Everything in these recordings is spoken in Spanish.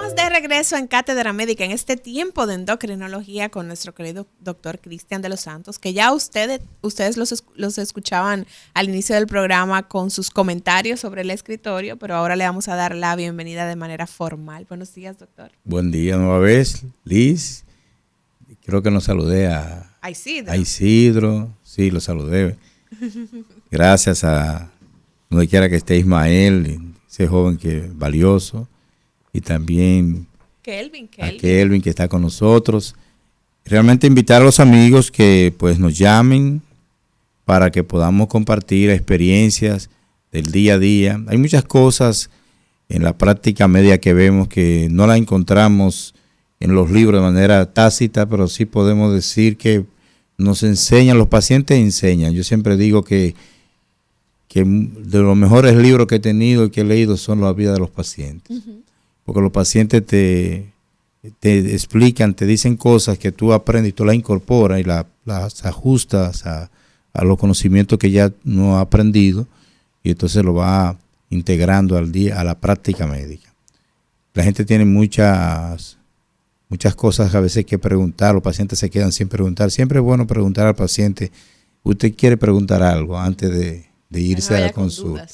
Estamos de regreso en Cátedra Médica en este tiempo de endocrinología con nuestro querido doctor Cristian de los Santos, que ya ustedes los escuchaban al inicio del programa con sus comentarios sobre el escritorio, pero ahora le vamos a dar la bienvenida de manera formal. Buenos días, doctor. Buen día nueva vez, Liz. Creo que nos saludé a Isidro. Sí, lo saludé. Gracias a donde quiera que esté Ismael, ese joven que valioso. Y también a Kelvin que está con nosotros. Realmente invitar a los amigos que pues nos llamen para que podamos compartir experiencias del día a día. Hay muchas cosas en la práctica médica que vemos que no la encontramos en los libros de manera tácita, pero sí podemos decir que nos enseñan, los pacientes enseñan. Yo siempre digo que de los mejores libros que he tenido y que he leído son las vidas de los pacientes. Uh-huh. Porque los pacientes te explican, te dicen cosas que tú aprendes y tú las incorporas y las ajustas a los conocimientos que ya no has aprendido y entonces lo va integrando al día a la práctica médica. La gente tiene muchas cosas a veces que preguntar, los pacientes se quedan sin preguntar. Siempre es bueno preguntar al paciente, usted quiere preguntar algo antes de irse a la consulta.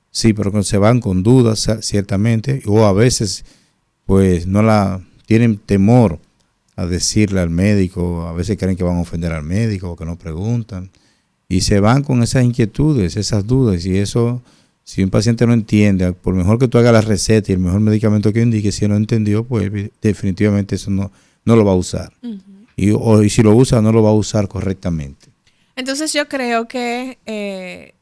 Sí, pero se van con dudas, ciertamente, o a veces, pues, tienen temor a decirle al médico, a veces creen que van a ofender al médico o que no preguntan, y se van con esas inquietudes, esas dudas, y eso, si un paciente no entiende, por mejor que tú hagas la receta y el mejor medicamento que indique, si no entendió, pues, definitivamente eso no lo va a usar. Uh-huh. Y si lo usa, no lo va a usar correctamente. Entonces yo creo que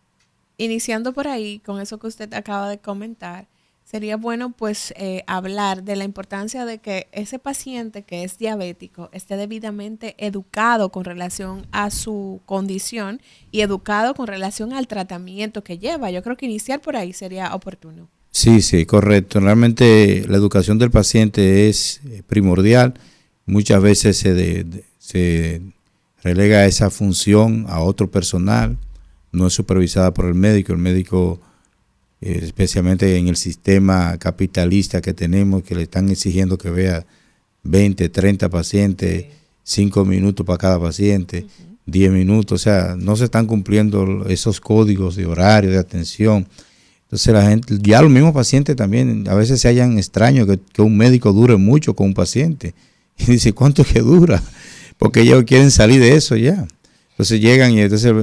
iniciando por ahí, con eso que usted acaba de comentar, sería bueno pues hablar de la importancia de que ese paciente que es diabético esté debidamente educado con relación a su condición y educado con relación al tratamiento que lleva. Yo creo que iniciar por ahí sería oportuno. Sí, correcto. Realmente la educación del paciente es primordial. Muchas veces se relega esa función a otro personal. No es supervisada por el médico, especialmente en el sistema capitalista que tenemos, que le están exigiendo que vea 20, 30 pacientes, 5 minutos para cada paciente, 10 minutos, o sea, no se están cumpliendo esos códigos de horario, de atención. Entonces la gente, ya los mismos pacientes también, a veces se hallan extraños que un médico dure mucho con un paciente. Y dice, ¿cuánto es que dura? Porque ellos quieren salir de eso ya. Entonces llegan y entonces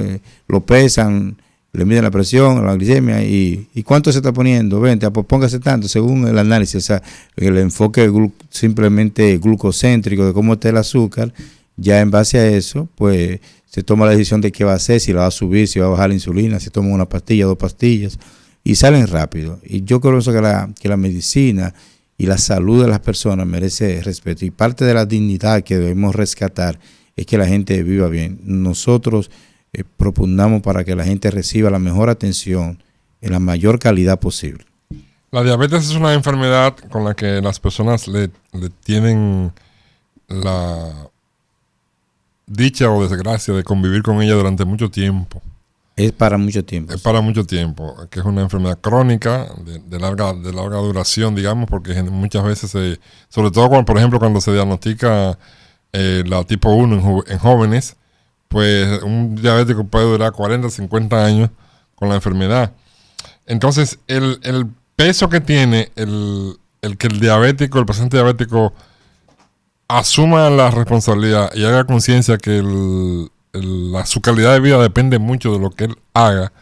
lo pesan, le miden la presión, la glicemia y ¿cuánto se está poniendo? 20, pues póngase tanto según el análisis, o sea, el enfoque simplemente glucocéntrico de cómo está el azúcar, ya en base a eso, pues se toma la decisión de qué va a hacer, si la va a subir, si va a bajar la insulina, si toma una pastilla, 2 pastillas y salen rápido. Y yo creo que la medicina y la salud de las personas merece respeto y parte de la dignidad que debemos rescatar es que la gente viva bien. Nosotros propugnamos para que la gente reciba la mejor atención en la mayor calidad posible. La diabetes es una enfermedad con la que las personas le tienen la dicha o desgracia de convivir con ella durante mucho tiempo. Es para mucho tiempo. Es para mucho tiempo, que es una enfermedad crónica de larga duración, digamos, porque muchas veces, sobre todo cuando, por ejemplo, cuando se diagnostica la tipo 1 en jóvenes, pues un diabético puede durar 40, 50 años con la enfermedad. Entonces, el peso que tiene el que el paciente diabético asuma la responsabilidad y haga conciencia que su calidad de vida depende mucho de lo que él haga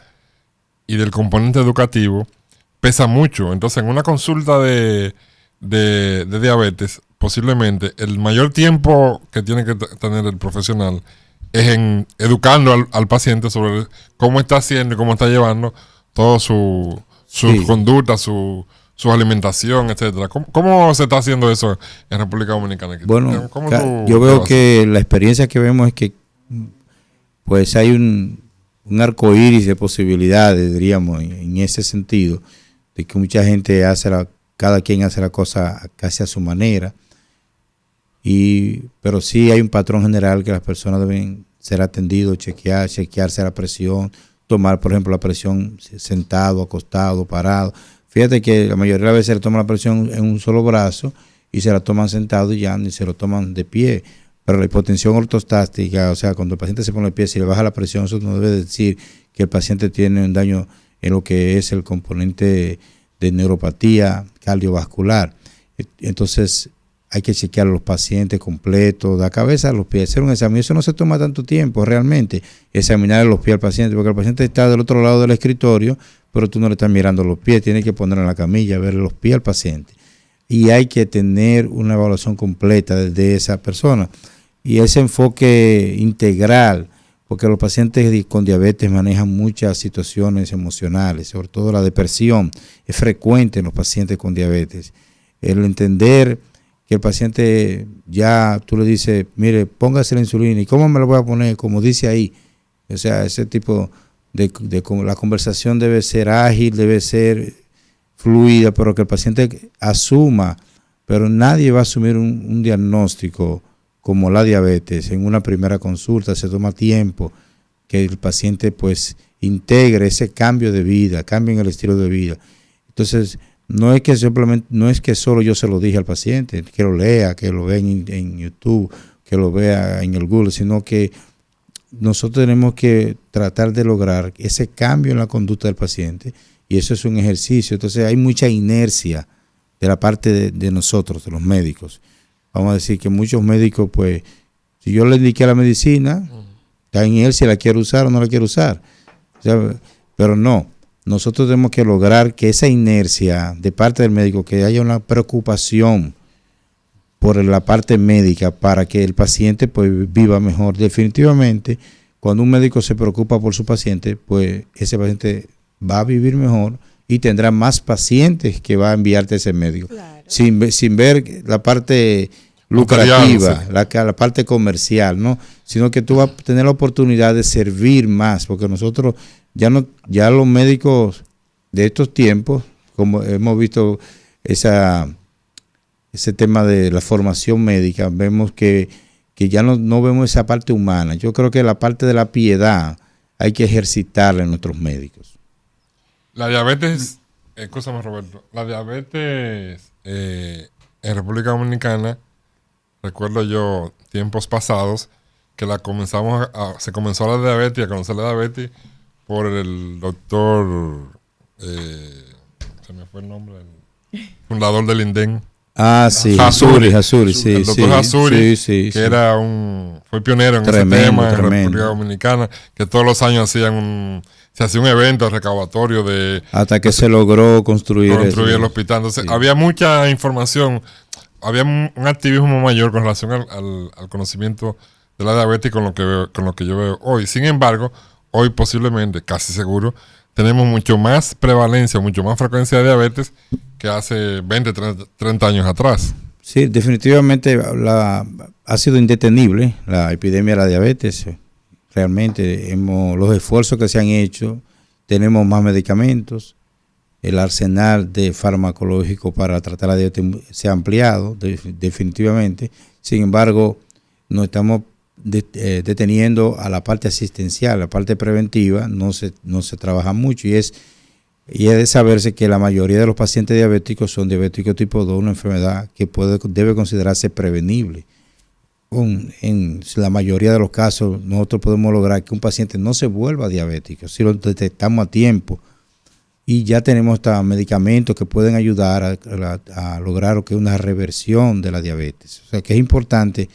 y del componente educativo, pesa mucho. Entonces, en una consulta de diabetes, posiblemente el mayor tiempo que tiene que tener el profesional es en educando al paciente sobre cómo está haciendo y cómo está llevando toda su conducta, su alimentación, etcétera. ¿Cómo se está haciendo eso en República Dominicana? Bueno, yo veo que la experiencia que vemos es que pues hay un arcoíris de posibilidades, diríamos, en ese sentido, de que mucha gente cada quien hace la cosa casi a su manera. Pero sí hay un patrón general que las personas deben ser atendidos, chequearse la presión, tomar, por ejemplo, la presión sentado, acostado, parado. Fíjate que la mayoría de las veces se toma la presión en un solo brazo y se la toman sentado y ya ni se lo toman de pie. Pero la hipotensión ortostática, o sea, cuando el paciente se pone de pie, si le baja la presión, eso no debe decir que el paciente tiene un daño en lo que es el componente de neuropatía cardiovascular. Entonces hay que chequear a los pacientes completos, de la cabeza a los pies, hacer un examen. Eso no se toma tanto tiempo realmente, examinar los pies al paciente, porque el paciente está del otro lado del escritorio, pero tú no le estás mirando los pies, tienes que ponerlo en la camilla, ver los pies al paciente. Y hay que tener una evaluación completa de esa persona. Y ese enfoque integral, porque los pacientes con diabetes manejan muchas situaciones emocionales, sobre todo la depresión, es frecuente en los pacientes con diabetes. El entender que el paciente ya tú le dices, mire, póngase la insulina, ¿y cómo me la voy a poner? Como dice ahí. O sea, ese tipo de la conversación debe ser ágil, debe ser fluida, pero que el paciente asuma, pero nadie va a asumir un diagnóstico como la diabetes en una primera consulta. Se toma tiempo que el paciente pues integre ese cambio de vida, cambie en el estilo de vida. Entonces, no es que simplemente, no es que solo yo se lo dije al paciente, que lo lea, que lo vea en YouTube, que lo vea en el Google, sino que nosotros tenemos que tratar de lograr ese cambio en la conducta del paciente, y eso es un ejercicio. Entonces hay mucha inercia de la parte de nosotros, de los médicos. Vamos a decir que muchos médicos, pues, si yo le indiqué la medicina, está en él si la quiere usar o no la quiere usar. O sea, pero no. Nosotros tenemos que lograr que esa inercia de parte del médico, que haya una preocupación por la parte médica para que el paciente pues viva mejor. Definitivamente, cuando un médico se preocupa por su paciente, pues ese paciente va a vivir mejor y tendrá más pacientes que va a enviarte ese médico. Claro. Sin ver la parte lucrativa, sí, la parte comercial, ¿no? Sino que tú vas a tener la oportunidad de servir más, porque nosotros ya los médicos de estos tiempos, como hemos visto ese tema de la formación médica, vemos que ya no vemos esa parte humana. Yo creo que la parte de la piedad hay que ejercitarla en nuestros médicos. La diabetes, escúchame Roberto, la diabetes en República Dominicana, recuerdo yo tiempos pasados que se comenzó la diabetes, a conocer la diabetes por el doctor, se me fue el nombre, el fundador del INDEN. Sí, Hasuri, sí. El doctor Hasuri, que fue pionero en ese tema en República Dominicana, que todos los años se hacía un evento recaudatorio hasta que se logró construir el hospital. Entonces, había mucha información, había un activismo mayor con relación al conocimiento de la diabetes con lo que yo veo hoy. Sin embargo, hoy posiblemente, casi seguro, tenemos mucho más prevalencia, mucho más frecuencia de diabetes que hace 20, 30 años atrás. Sí, definitivamente ha sido indetenible la epidemia de la diabetes. Realmente los esfuerzos que se han hecho, tenemos más medicamentos, el arsenal de farmacológico para tratar la diabetes se ha ampliado definitivamente. Sin embargo, no estamos deteniendo a la parte asistencial, la parte preventiva no se trabaja mucho, y es de saberse que la mayoría de los pacientes diabéticos son diabéticos tipo 2, una enfermedad que debe considerarse prevenible. En la mayoría de los casos nosotros podemos lograr que un paciente no se vuelva diabético si lo detectamos a tiempo, y ya tenemos hasta medicamentos que pueden ayudar a lograr lo que es una reversión de la diabetes. O sea que es importante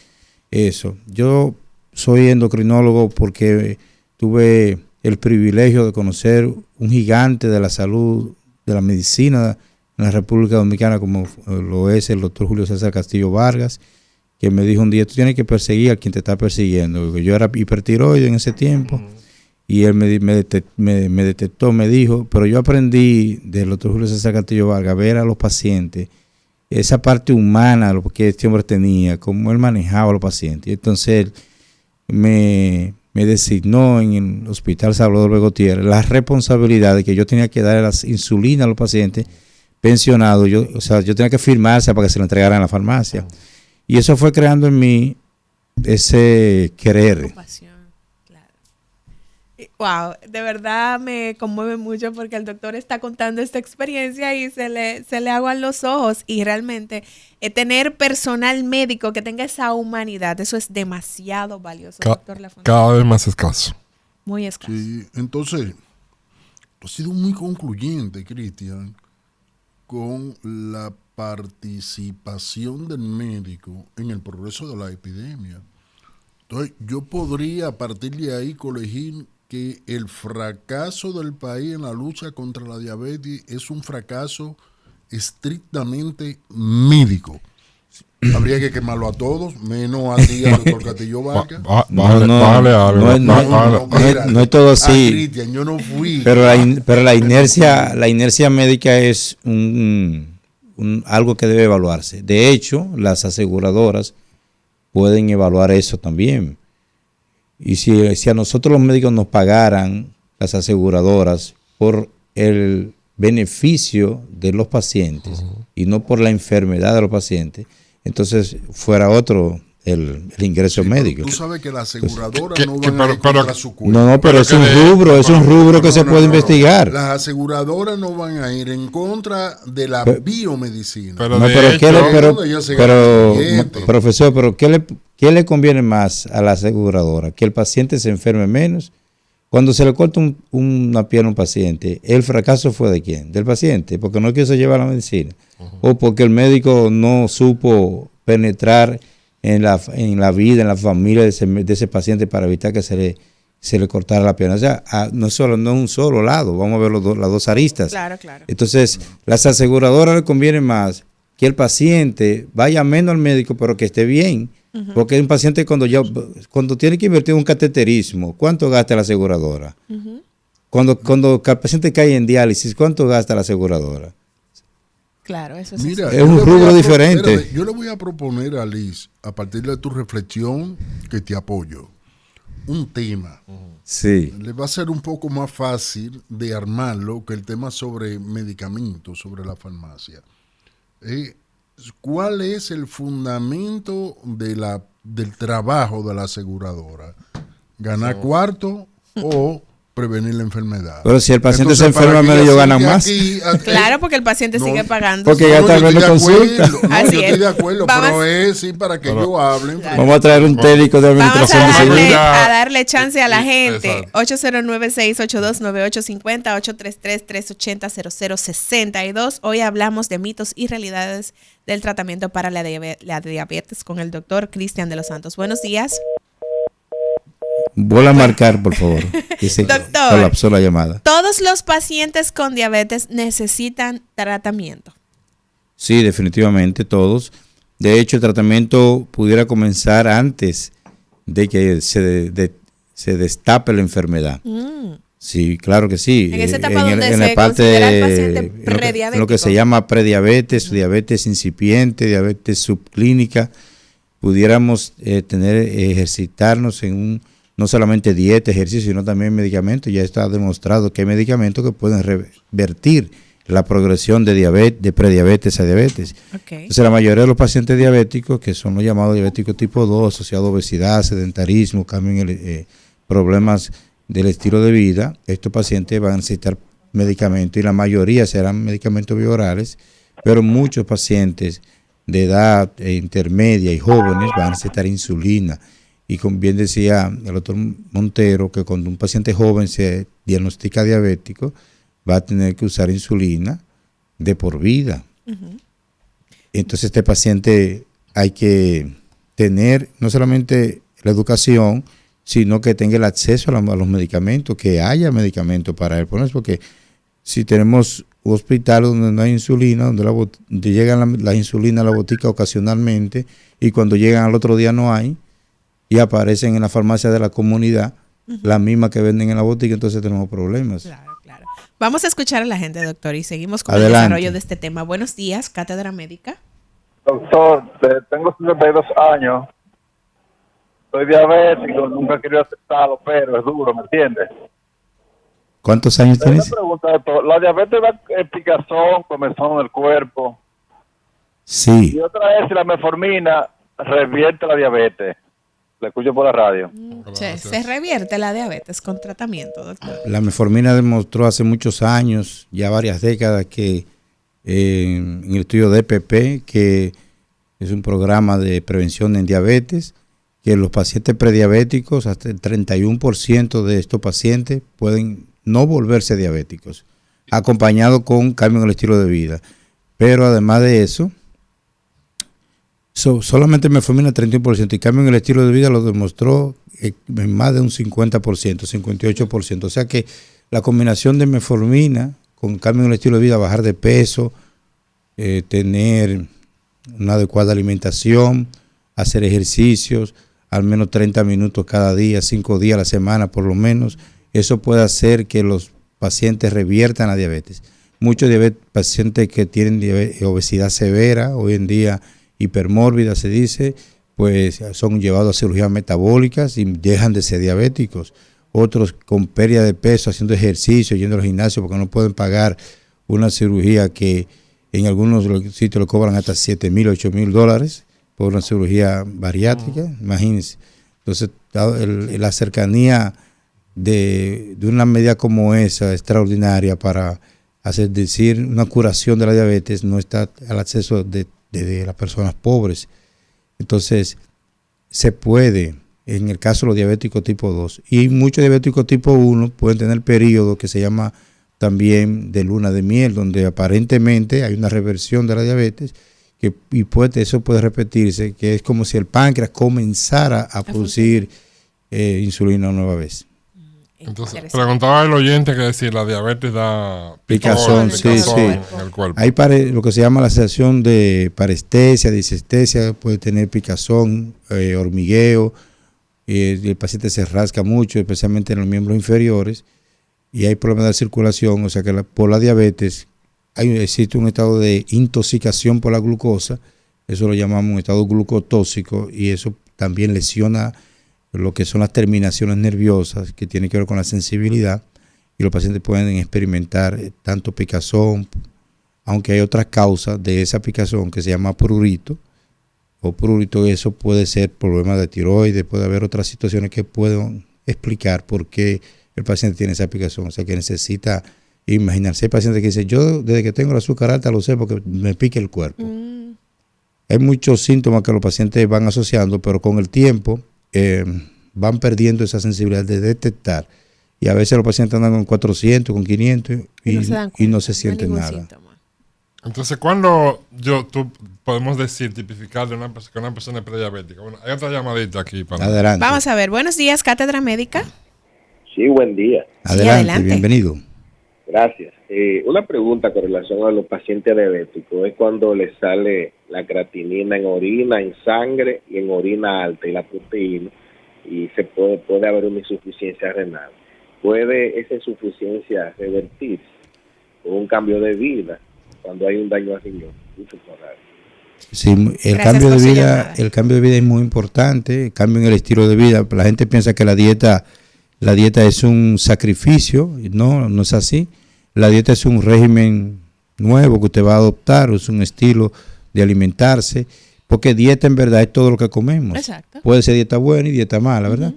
eso. Yo soy endocrinólogo porque tuve el privilegio de conocer un gigante de la salud, de la medicina en la República Dominicana, como lo es el doctor Julio César Castillo Vargas, que me dijo un día, tú tienes que perseguir a quien te está persiguiendo. Yo era hipertiroide en ese tiempo, y él me detectó, me dijo, pero yo aprendí del doctor Julio César Castillo Vargas a ver a los pacientes, esa parte humana, lo que este hombre tenía, cómo él manejaba a los pacientes. Y entonces él me designó en el Hospital Salvador B. Gutiérrez la responsabilidad de que yo tenía que dar las insulinas a los pacientes pensionados. Yo tenía que firmarse para que se lo entregaran en la farmacia. Y eso fue creando en mí ese querer. Claro. Wow, de verdad me conmueve mucho porque el doctor está contando esta experiencia y se le aguan los ojos y realmente tener personal médico que tenga esa humanidad, eso es demasiado valioso, doctor Lafont. Cada vez más escaso. Muy escaso. Sí, entonces, ha sido muy concluyente, Cristian, con la participación del médico en el progreso de la epidemia. Entonces, yo podría a partir de ahí colegir que el fracaso del país en la lucha contra la diabetes es un fracaso estrictamente médico. Habría que quemarlo a todos, menos a ti, al doctor Castillo Vargas. No es todo así. Cristian, yo no fui. Pero la inercia médica es algo que debe evaluarse. De hecho, las aseguradoras pueden evaluar eso también. Y si a nosotros los médicos nos pagaran las aseguradoras por el beneficio de los pacientes y no por la enfermedad de los pacientes, entonces fuera otro el ingreso médico. Tú sabes que las aseguradoras no van a ir contra su cuenta. No, pero es un rubro que se puede investigar. Las aseguradoras no van a ir en contra de la biomedicina. Profesor, pero ¿qué le conviene más a la aseguradora? ¿Que el paciente se enferme menos? Cuando se le corta una pierna a un paciente, ¿el fracaso fue de quién? Del paciente, porque no quiso llevar la medicina. O porque el médico no supo penetrar en la vida, en la familia de ese paciente para evitar que se le cortara la pierna. O sea, no es un solo lado, vamos a ver las dos aristas. Claro. Entonces, las aseguradoras le conviene más que el paciente vaya menos al médico, pero que esté bien. Porque un paciente cuando tiene que invertir en un cateterismo, ¿cuánto gasta la aseguradora? Cuando el paciente cae en diálisis, ¿cuánto gasta la aseguradora? Claro, eso Mira, es un rubro diferente. Espérate, yo le voy a proponer a Liz, a partir de tu reflexión, que te apoyo, un tema. Sí. Le va a ser un poco más fácil de armarlo que el tema sobre medicamentos, sobre la farmacia. ¿Cuál es el fundamento del trabajo de la aseguradora? ¿Ganar cuarto o prevenir la enfermedad? Pero si el paciente se enferma menos, ellos ganan más. Claro, porque el paciente sigue pagando. Porque ya está viendo consulta. Yo estoy de acuerdo, pero es para que ellos hablen. Claro. Vamos a traer un técnico de administración de salud. Vamos a darle chance a la gente. 809-682-9850, 833-380-0062. Hoy hablamos de mitos y realidades del tratamiento para la diabetes con el doctor Cristian de los Santos. Buenos días. Vuelva a marcar, por favor. Doctor, colapsó la llamada. ¿Todos los pacientes con diabetes necesitan tratamiento? Sí, definitivamente todos. De hecho, el tratamiento pudiera comenzar antes de que se destape la enfermedad. Sí, claro que sí. En esa etapa donde se considera el paciente prediabético. Lo que se llama prediabetes, diabetes incipiente, diabetes subclínica, pudiéramos ejercitarnos en no solamente dieta, ejercicio, sino también medicamentos. Ya está demostrado que hay medicamentos que pueden revertir la progresión de prediabetes a diabetes. Okay. Entonces, la mayoría de los pacientes diabéticos, que son los llamados diabéticos tipo 2, asociados a obesidad, sedentarismo, cambio en problemas del estilo de vida, estos pacientes van a necesitar medicamentos y la mayoría serán medicamentos biorales, pero muchos pacientes de edad intermedia y jóvenes van a necesitar insulina. Y como bien decía el doctor Montero, que cuando un paciente joven se diagnostica diabético, va a tener que usar insulina de por vida. Entonces este paciente hay que tener no solamente la educación, sino que tenga el acceso a los medicamentos, que haya medicamentos para él. Porque si tenemos hospitales donde no hay insulina, donde llegan la insulina a la botica ocasionalmente, y cuando llegan al otro día no hay, y aparecen en la farmacia de la comunidad, las mismas que venden en la botica, entonces tenemos problemas. Claro. Vamos a escuchar a la gente, doctor, y seguimos con Adelante. el desarrollo de este tema. Buenos días, Cátedra Médica. Doctor, tengo 52 años, soy diabético, nunca he querido aceptarlo, pero es duro, ¿me entiendes? ¿Cuántos años tienes? Una pregunta, doctor. ¿La diabetes da picazón, comezón en el cuerpo? Sí. Y otra es si la metformina revierte la diabetes. La escucho por la radio. Se revierte la diabetes con tratamiento, doctor. La metformina demostró hace muchos años, ya varias décadas, que en el estudio de EPP, que es un programa de prevención en diabetes, que los pacientes prediabéticos, hasta el 31% de estos pacientes pueden no volverse diabéticos, acompañado con cambio en el estilo de vida. Pero además de eso, solamente metformina 31% y cambio en el estilo de vida lo demostró en más de un 50%, 58%. O sea que la combinación de metformina con cambio en el estilo de vida, bajar de peso, tener una adecuada alimentación, hacer ejercicios, al menos 30 minutos cada día, 5 días a la semana por lo menos, eso puede hacer que los pacientes reviertan la diabetes. Muchos pacientes que tienen obesidad severa, hoy en día hipermórbida se dice, pues son llevados a cirugías metabólicas y dejan de ser diabéticos. Otros con pérdida de peso, haciendo ejercicio, yendo al gimnasio porque no pueden pagar una cirugía que en algunos sitios le cobran hasta $7,000, $8,000 por una cirugía bariátrica, imagínense. Entonces, la cercanía de una medida como esa, extraordinaria para hacer decir una curación de la diabetes, no está al acceso de las personas pobres. Entonces, se puede, en el caso de los diabéticos tipo 2, y muchos diabéticos tipo 1 pueden tener periodo que se llama también de luna de miel, donde aparentemente hay una reversión de la diabetes, eso puede repetirse, que es como si el páncreas comenzara a producir insulina nueva vez. Entonces, preguntaba el oyente que si la diabetes da picazón, sí. En el cuerpo. Hay lo que se llama la sensación de parestesia, disestesia, puede tener picazón, hormigueo, y el paciente se rasca mucho, especialmente en los miembros inferiores, y hay problemas de circulación, o sea que por la diabetes existe un estado de intoxicación por la glucosa, eso lo llamamos un estado glucotóxico, y eso también lesiona lo que son las terminaciones nerviosas, que tiene que ver con la sensibilidad, y los pacientes pueden experimentar tanto picazón, aunque hay otras causas de esa picazón que se llama prurito, eso puede ser problemas de tiroides, puede haber otras situaciones que pueden explicar por qué el paciente tiene esa picazón, o sea que necesita imaginarse. Hay pacientes que dicen, yo desde que tengo el azúcar alta lo sé porque me pica el cuerpo. Hay muchos síntomas que los pacientes van asociando, pero con el tiempo van perdiendo esa sensibilidad de detectar. Y a veces los pacientes andan con 400, con 500 y no se sienten nada. Síntoma. Entonces, ¿cuándo tú podemos decir, tipificar de que una persona es prediabética? Bueno, hay otra llamadita aquí. Adelante. Vamos a ver. Buenos días, Cátedra Médica. Sí, buen día. Adelante, bienvenido. Gracias. Una pregunta con relación a los pacientes diabéticos es cuando les sale la creatinina en orina, en sangre y en orina alta y la proteína, y se puede haber una insuficiencia renal. ¿Puede esa insuficiencia revertirse con un cambio de vida cuando hay un daño al riñón? Sí, el cambio de vida es muy importante, el cambio en el estilo de vida. La gente piensa que la dieta es un sacrificio, no es así. La dieta es un régimen nuevo que usted va a adoptar, es un estilo de alimentarse, porque dieta en verdad es todo lo que comemos. Exacto. Puede ser dieta buena y dieta mala, ¿verdad?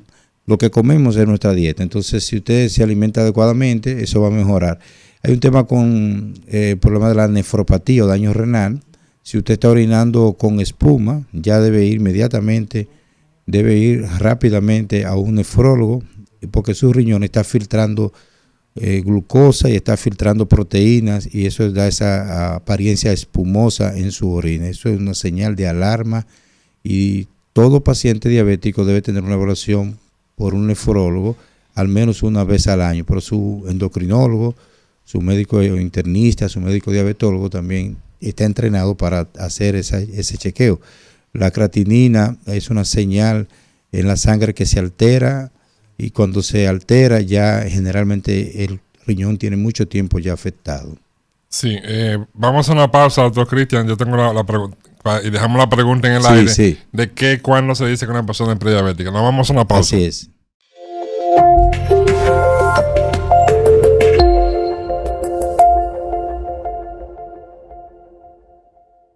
Lo que comemos es nuestra dieta. Entonces, si usted se alimenta adecuadamente, eso va a mejorar. Hay un tema con el problema de la nefropatía o daño renal. Si usted está orinando con espuma, ya debe ir rápidamente a un nefrólogo, porque su riñón está filtrando glucosa y está filtrando proteínas, y eso da esa apariencia espumosa en su orina. Eso es una señal de alarma, y todo paciente diabético debe tener una evaluación por un nefrólogo al menos una vez al año, pero su endocrinólogo, su médico internista, su médico diabetólogo también está entrenado para hacer ese chequeo. La creatinina es una señal en la sangre que se altera, y cuando se altera ya generalmente el riñón tiene mucho tiempo ya afectado. Sí, vamos a una pausa, doctor Cristian. Yo tengo la pregunta, y dejamos la pregunta en el aire. Sí. De cuándo se dice que una persona es prediabética. Nos vamos a una pausa. Así es.